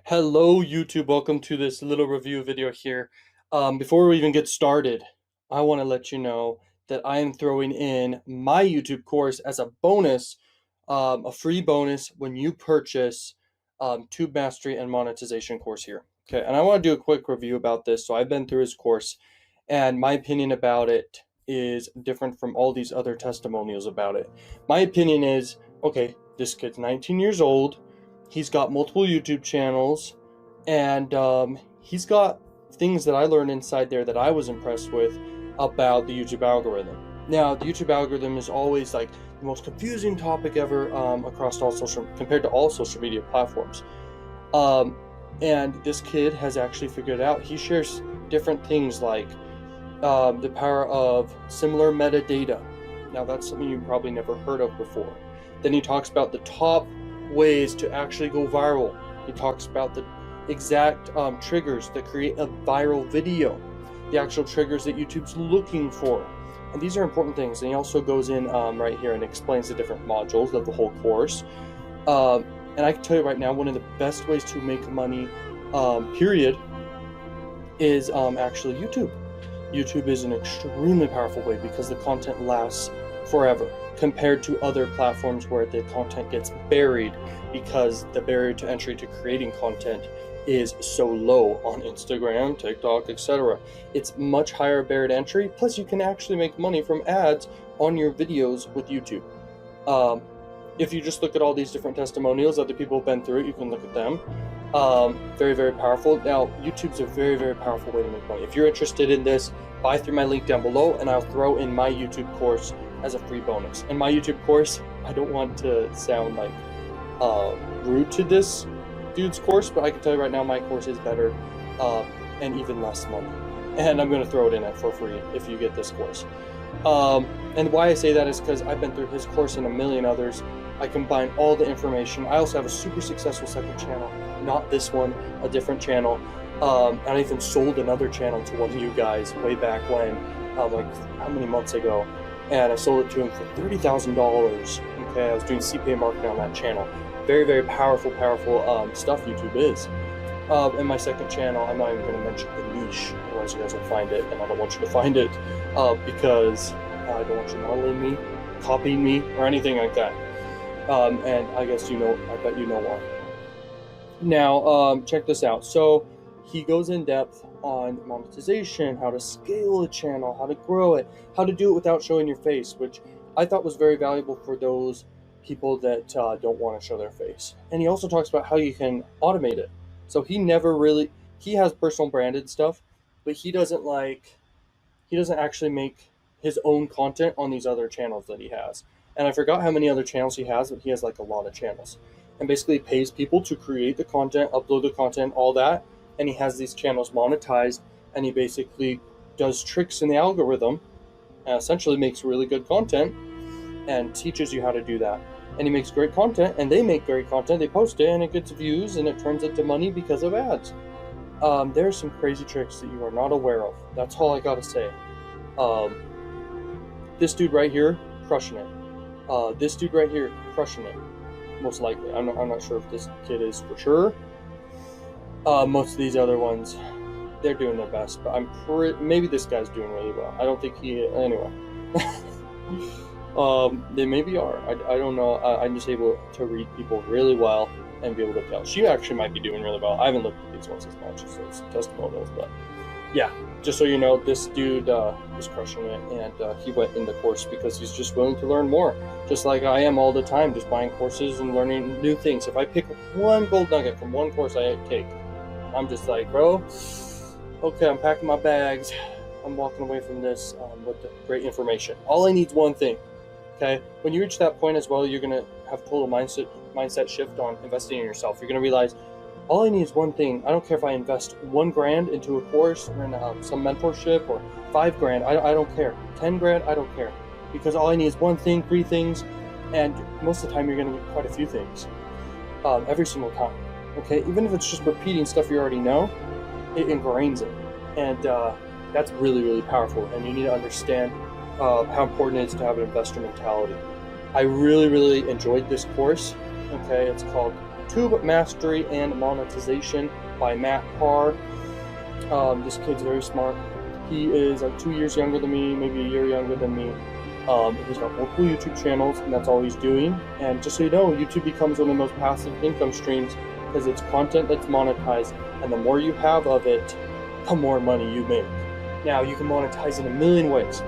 Hello YouTube, welcome to this little review video here. Before we even get started, I want to let you know that I am throwing in my YouTube course as a bonus, a free bonus when you purchase Tube Mastery and Monetization course here. Okay, and I want to do a quick review about this. So I've been through his course, and my opinion about it is different from all these other testimonials about it. My opinion is, okay, this kid's 19 years old. He's got multiple YouTube channels, and he's got things that I learned inside there that I was impressed with about the YouTube algorithm. Now, the YouTube algorithm is always like the most confusing topic ever across compared to all social media platforms. And this kid has actually figured it out. He shares different things like the power of similar metadata. Now, that's something you probably never heard of before. Then he talks about the top ways to actually go viral. He talks about the exact triggers that create a viral video, the actual triggers that YouTube's looking for. And these are important things. And he also goes in right here and explains the different modules of the whole course. And I can tell you right now, one of the best ways to make money, period, is actually YouTube. YouTube is an extremely powerful way because the content lasts forever compared to other platforms where the content gets buried because the barrier to entry to creating content is so low on Instagram, TikTok, etc. It's much higher barrier to entry, plus you can actually make money from ads on your videos with YouTube. If you just look at all these different testimonials, other people have been through it, you can look at them. Very, very powerful. Now, YouTube's a very, very powerful way to make money. If you're interested in this, buy through my link down below, and I'll throw in my YouTube course as a free bonus. And my YouTube course, I don't want to sound like rude to this dude's course, but I can tell you right now, my course is better and even less money. And I'm going to throw it in for free if you get this course. And why I say that is because I've been through his course and a million others. I combine all the information. I also have a super successful second channel, not this one, a different channel. And I even sold another channel to one of you guys way back when, like how many months ago, and I sold it to him for $30,000. Okay, I was doing CPA marketing on that channel. Very, very powerful stuff YouTube is. And my second channel, I'm not even going to mention the niche, otherwise you guys will find it, and I don't want you to find it because I don't want you modeling me, copying me, or anything like that. And I guess you know, I bet you know why. Now, check this out. So he goes in depth on monetization, how to scale a channel, how to grow it, how to do it without showing your face, which I thought was very valuable for those people that don't want to show their face. And he also talks about how you can automate it. So he has personal branded stuff, but he doesn't actually make his own content on these other channels that he has. And I forgot how many other channels he has, but he has like a lot of channels. And basically pays people to create the content, upload the content, all that. And he has these channels monetized, and he basically does tricks in the algorithm and essentially makes really good content and teaches you how to do that. And he makes great content, and they make great content. They post it, and it gets views, and it turns into money because of ads. There are some crazy tricks that you are not aware of. That's all I gotta say. This dude right here, crushing it. This dude right here, crushing it. Most likely. I'm not sure if this kid is for sure. Most of these other ones, they're doing their best, but maybe this guy's doing really well. I don't think anyway. They maybe are. I don't know. I'm just able to read people really well and be able to tell. She actually might be doing really well. I haven't looked at these ones as much as those testimonials, but yeah, just so you know, this dude is crushing it, and he went in the course because he's just willing to learn more, just like I am all the time, just buying courses and learning new things. If I pick one gold nugget from one course I take, I'm just like, bro, okay, I'm packing my bags. I'm walking away from this with great information. All I need is one thing. Okay, when you reach that point as well, you're gonna have total mindset shift on investing in yourself. You're gonna realize all I need is one thing. I don't care if I invest $1,000 into a course or in some mentorship, or $5,000. I don't care. $10,000. I don't care, because all I need is one thing, 3 things, and most of the time you're gonna get quite a few things every single time. Okay, even if it's just repeating stuff you already know, it ingrains it, and that's really, really powerful. And you need to understand how important it is to have an investor mentality. I really, really enjoyed this course. Okay, it's called YouTube, Mastery and Monetization by Matt Parr. This kid's very smart. He is like 2 years younger than me, maybe a year younger than me. He's got multiple YouTube channels, and that's all he's doing. And just so you know, YouTube becomes one of the most passive income streams because it's content that's monetized, and the more you have of it, the more money you make. Now, you can monetize in a million ways.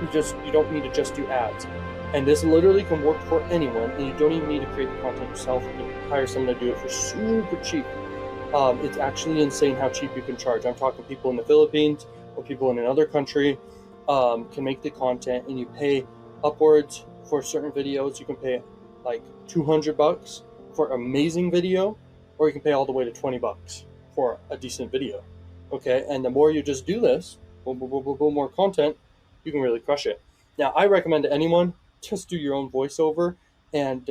You don't need to just do ads. And this literally can work for anyone, and you don't even need to create the content yourself. You can hire someone to do it for super cheap. It's actually insane how cheap you can charge. I'm talking people in the Philippines or people in another country can make the content, and you pay upwards for certain videos. You can pay like $200 for an amazing video, or you can pay all the way to $20 for a decent video. Okay, and the more you just do this, boom, boom, boom, boom, boom, more content, you can really crush it. Now, I recommend to anyone, just do your own voiceover, and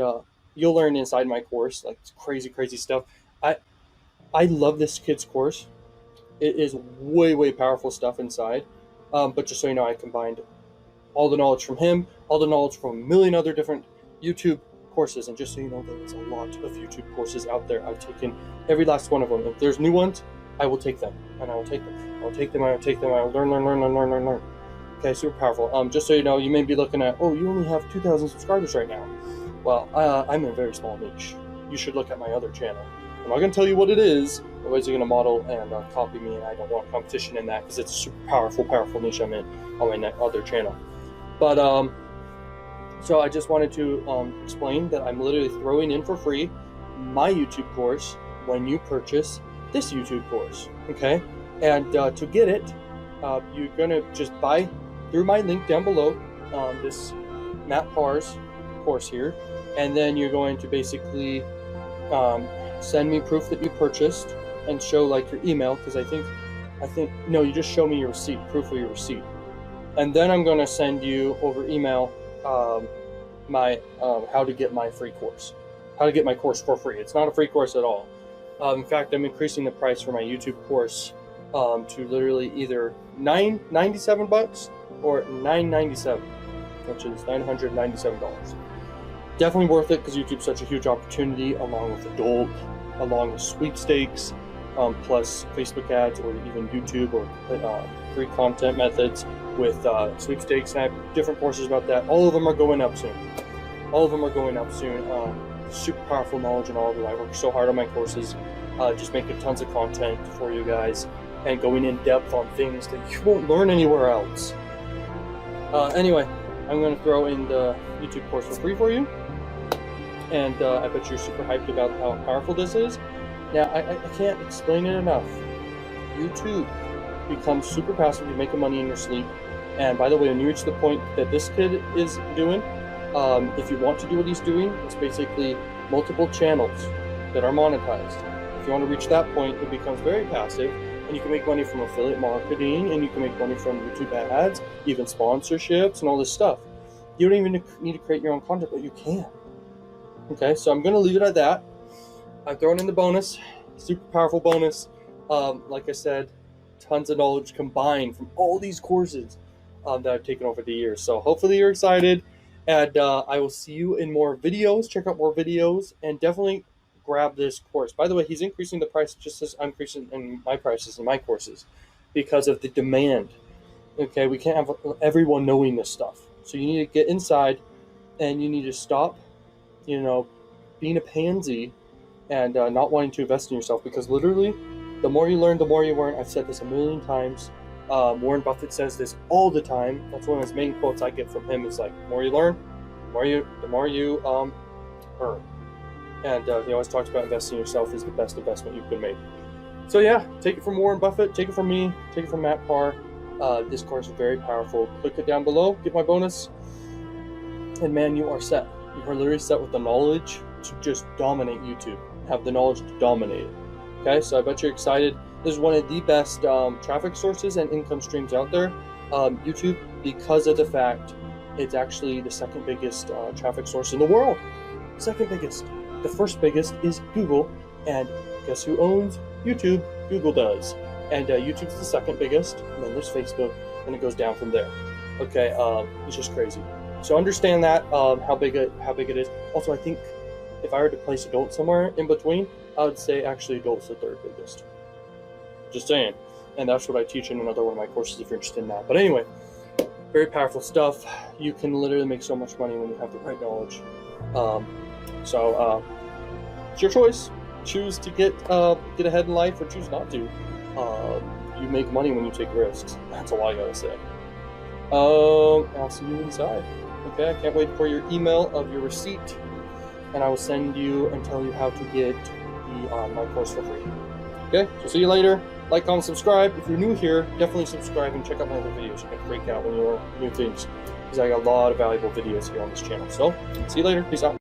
you'll learn inside my course, like crazy stuff. I love this kid's course. It is way powerful stuff inside. But just so you know, I combined all the knowledge from him, all the knowledge from a million other different YouTube courses. And just so you know, there's a lot of YouTube courses out there. I've taken every last one of them. If there's new ones, I will take them, and I will take them. I will take them. I will learn. Okay, super powerful. Just so you know, you may be looking at, oh, you only have 2,000 subscribers right now. Well, I'm in a very small niche. You should look at my other channel. I'm not going to tell you what it is, otherwise you're going to model and copy me, and I don't want competition in that because it's a super powerful niche I'm in on my other channel. But, so I just wanted to explain that I'm literally throwing in for free my YouTube course when you purchase this YouTube course, okay? And to get it, you're going to just buy through my link down below, this Matt Parr's course here, and then you're going to basically send me proof that you purchased and show like your email, because I think no, you just show me your receipt, proof of your receipt, and then I'm going to send you over email my how to get my free course, how to get my course for free. It's not a free course at all. In fact, I'm increasing the price for my YouTube course to literally either $97 or $997, which is $997. Definitely worth it because YouTube's such a huge opportunity, along with adult, along with sweepstakes, plus Facebook ads, or even YouTube or free content methods with sweepstakes. And I have different courses about that. All of them are going up soon. Super powerful knowledge in all of them. I work so hard on my courses, just making tons of content for you guys and going in depth on things that you won't learn anywhere else. Anyway, I'm going to throw in the YouTube course for free for you. And I bet you're super hyped about how powerful this is. Now, I can't explain it enough. YouTube becomes super passive. You're making money in your sleep. And by the way, when you reach the point that this kid is doing, if you want to do what he's doing, it's basically multiple channels that are monetized. If you want to reach that point, it becomes very passive, and you can make money from affiliate marketing, and you can make money from YouTube ads, even sponsorships, and all this stuff. You don't even need to create your own content, but you can. Okay, so I'm going to leave it at that. I've thrown in the bonus, super powerful bonus. Like I said, tons of knowledge combined from all these courses that I've taken over the years. So hopefully you're excited, and I will see you in more videos. Check out more videos, and definitely grab this course. By the way, he's increasing the price just as I'm increasing in my prices in my courses because of the demand. Okay, we can't have everyone knowing this stuff. So you need to get inside, and you need to stop, being a pansy and not wanting to invest in yourself, because literally the more you learn, the more you earn. I've said this a million times. Warren Buffett says this all the time. That's one of his main quotes I get from him. Is like, the more you learn, the more you earn. And he always talks about investing in yourself is the best investment you can make. So yeah, take it from Warren Buffett, take it from me, take it from Matt Parr. This course is very powerful. Click it down below, get my bonus, and man, you are set. You are literally set with the knowledge to just dominate YouTube. Have the knowledge to dominate it. Okay, so I bet you're excited. This is one of the best traffic sources and income streams out there, YouTube, because of the fact it's actually the second biggest traffic source in the world. Second biggest. The first biggest is Google, and guess who owns YouTube? Google does. And YouTube's the second biggest, and then there's Facebook, and it goes down from there. Okay, it's just crazy. So understand that how big it is. Also, I think if I were to place adult somewhere in between, I would say actually adult's the third biggest. Just saying. And that's what I teach in another one of my courses if you're interested in that. But anyway, very powerful stuff. You can literally make so much money when you have the right knowledge. It's your choice. Choose to get ahead in life or choose not to. You make money when you take risks. That's all I gotta say. I'll see you inside. Okay, I can't wait for your email of your receipt, and I will send you and tell you how to get my course for free. Okay, so see you later. Like, comment, subscribe. If you're new here, definitely subscribe and check out my other videos. You can freak out when you learn new things, because I got a lot of valuable videos here on this channel. So, see you later. Peace out.